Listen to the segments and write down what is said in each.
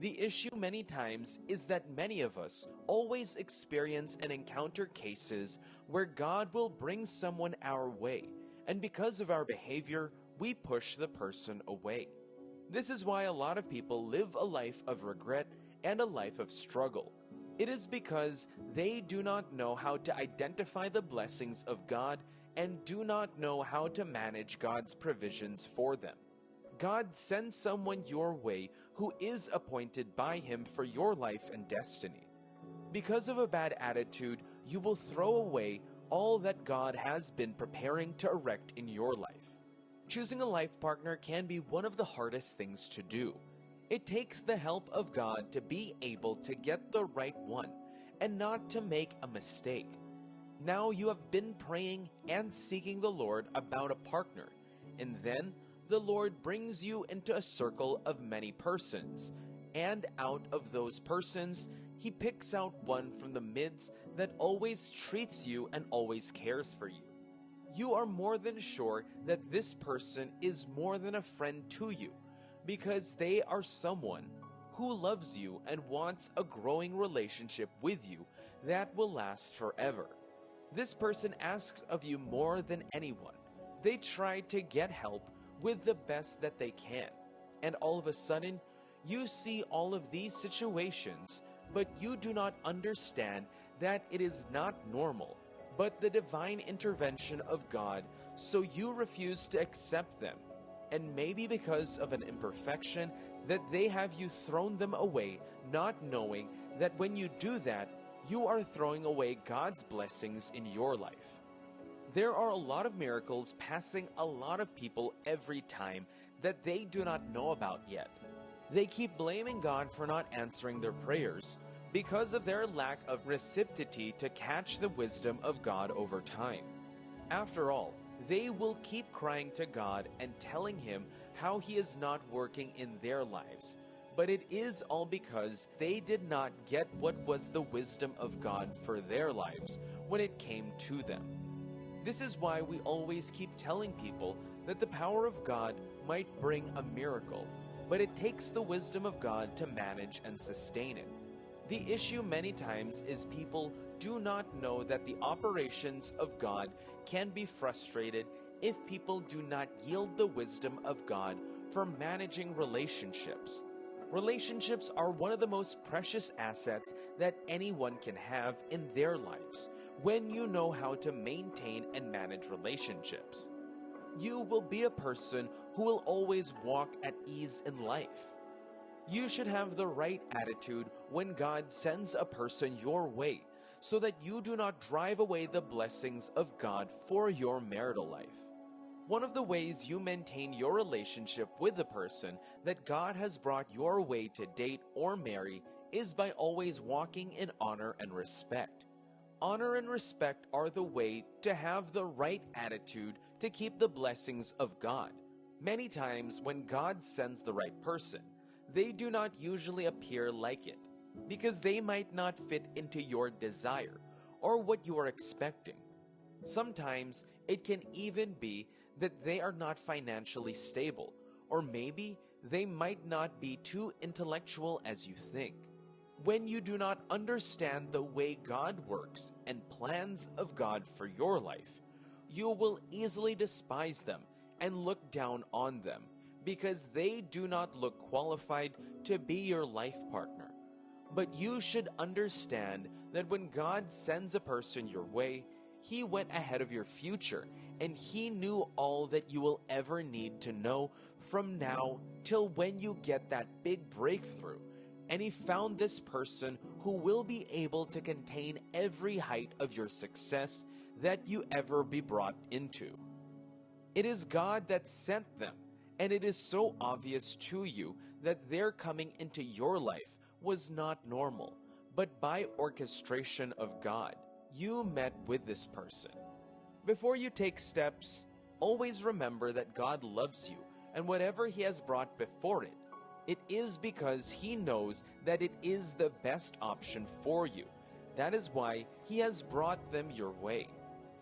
The issue many times is that many of us always experience and encounter cases where God will bring someone our way, and because of our behavior, we push the person away. This is why a lot of people live a life of regret and a life of struggle. It is because they do not know how to identify the blessings of God and do not know how to manage God's provisions for them. God sends someone your way who is appointed by Him for your life and destiny. Because of a bad attitude, you will throw away all that God has been preparing to erect in your life. Choosing a life partner can be one of the hardest things to do. It takes the help of God to be able to get the right one and not to make a mistake. Now you have been praying and seeking the Lord about a partner, and then the Lord brings you into a circle of many persons, and out of those persons, He picks out one from the midst that always treats you and always cares for you. You are more than sure that this person is more than a friend to you, because they are someone who loves you and wants a growing relationship with you that will last forever. This person asks of you more than anyone. They try to get help with the best that they can. And all of a sudden, you see all of these situations, but you do not understand that it is not normal, but the divine intervention of God, so you refuse to accept them. And maybe because of an imperfection, that they have you thrown them away, not knowing that when you do that, you are throwing away God's blessings in your life. There are a lot of miracles passing a lot of people every time that they do not know about yet. They keep blaming God for not answering their prayers because of their lack of receptivity to catch the wisdom of God over time. After all, they will keep crying to God and telling Him how He is not working in their lives. But it is all because they did not get what was the wisdom of God for their lives when it came to them. This is why we always keep telling people that the power of God might bring a miracle, but it takes the wisdom of God to manage and sustain it. The issue many times is people do not know that the operations of God can be frustrated if people do not yield the wisdom of God for managing relationships. Relationships are one of the most precious assets that anyone can have in their lives when you know how to maintain and manage relationships. You will be a person who will always walk at ease in life. You should have the right attitude when God sends a person your way, so that you do not drive away the blessings of God for your marital life. One of the ways you maintain your relationship with the person that God has brought your way to date or marry is by always walking in honor and respect. Honor and respect are the way to have the right attitude to keep the blessings of God. Many times when God sends the right person, they do not usually appear like it, because they might not fit into your desire or what you are expecting. Sometimes it can even be that they are not financially stable, or maybe they might not be too intellectual as you think. When you do not understand the way God works and plans of God for your life, you will easily despise them and look down on them because they do not look qualified to be your life partner. But you should understand that when God sends a person your way, He went ahead of your future, and He knew all that you will ever need to know from now till when you get that big breakthrough. And He found this person who will be able to contain every height of your success that you ever be brought into. It is God that sent them, and it is so obvious to you that their coming into your life was not normal, but by orchestration of God, you met with this person. Before you take steps, always remember that God loves you, and whatever He has brought before it, it is because He knows that it is the best option for you. That is why He has brought them your way.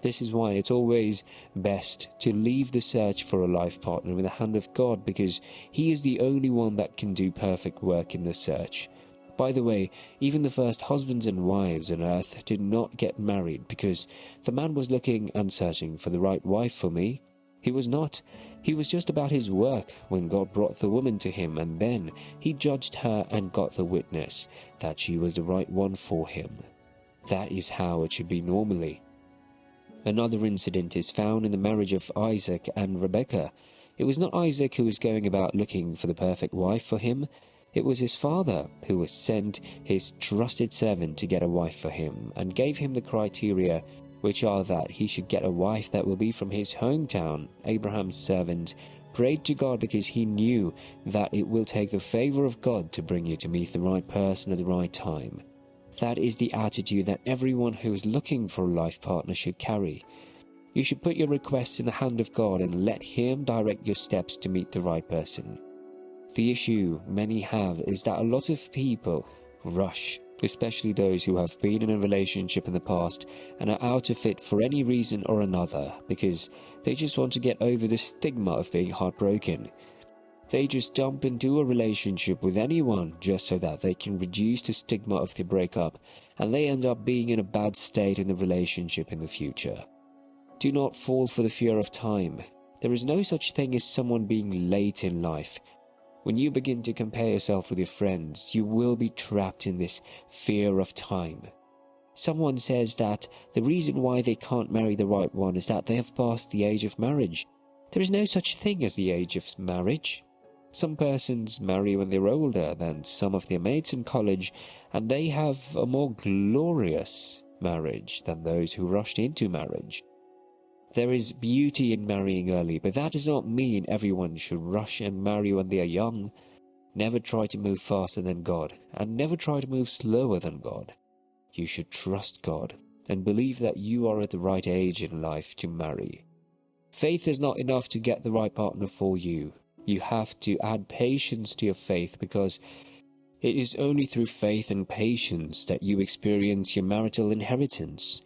This is why it's always best to leave the search for a life partner in the hand of God, because He is the only one that can do perfect work in the search. By the way, even the first husbands and wives on earth did not get married because the man was looking and searching for the right wife for me. He was not. He was just about his work when God brought the woman to him, and then He judged her and got the witness that she was the right one for him. That is how it should be normally. Another incident is found in the marriage of Isaac and Rebekah. It was not Isaac who was going about looking for the perfect wife for him. It was his father who was sent his trusted servant to get a wife for him, and gave him the criteria, which are that he should get a wife that will be from his hometown. Abraham's servant prayed to God because he knew that it will take the favor of God to bring you to meet the right person at the right time. That is the attitude that everyone who is looking for a life partner should carry. You should put your requests in the hand of God and let Him direct your steps to meet the right person. The issue many have is that a lot of people rush, especially those who have been in a relationship in the past and are out of it for any reason or another, because they just want to get over the stigma of being heartbroken. They just jump into a relationship with anyone just so that they can reduce the stigma of the breakup, and they end up being in a bad state in the relationship in the future. Do not fall for the fear of time. There is no such thing as someone being late in life. When you begin to compare yourself with your friends, you will be trapped in this fear of time. Someone says that the reason why they can't marry the right one is that they have passed the age of marriage. There is no such thing as the age of marriage. Some persons marry when they're older than some of their mates in college, and they have a more glorious marriage than those who rushed into marriage. There is beauty in marrying early, but that does not mean everyone should rush and marry when they are young. Never try to move faster than God, and never try to move slower than God. You should trust God and believe that you are at the right age in life to marry. Faith is not enough to get the right partner for you. You have to add patience to your faith, because it is only through faith and patience that you experience your marital inheritance.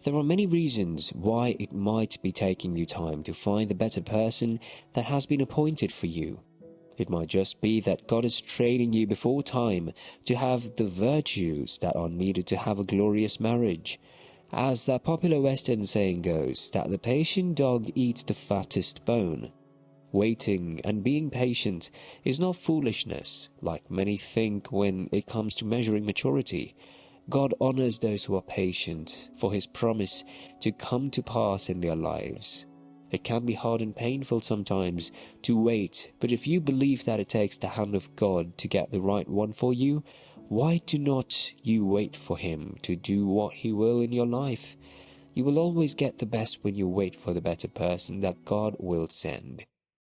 There are many reasons why it might be taking you time to find the better person that has been appointed for you. It might just be that God is training you before time to have the virtues that are needed to have a glorious marriage. As that popular Western saying goes, that the patient dog eats the fattest bone. Waiting and being patient is not foolishness, like many think when it comes to measuring maturity. God honors those who are patient for His promise to come to pass in their lives. It can be hard and painful sometimes to wait, but if you believe that it takes the hand of God to get the right one for you, why do not you wait for Him to do what He will in your life? You will always get the best when you wait for the better person that God will send.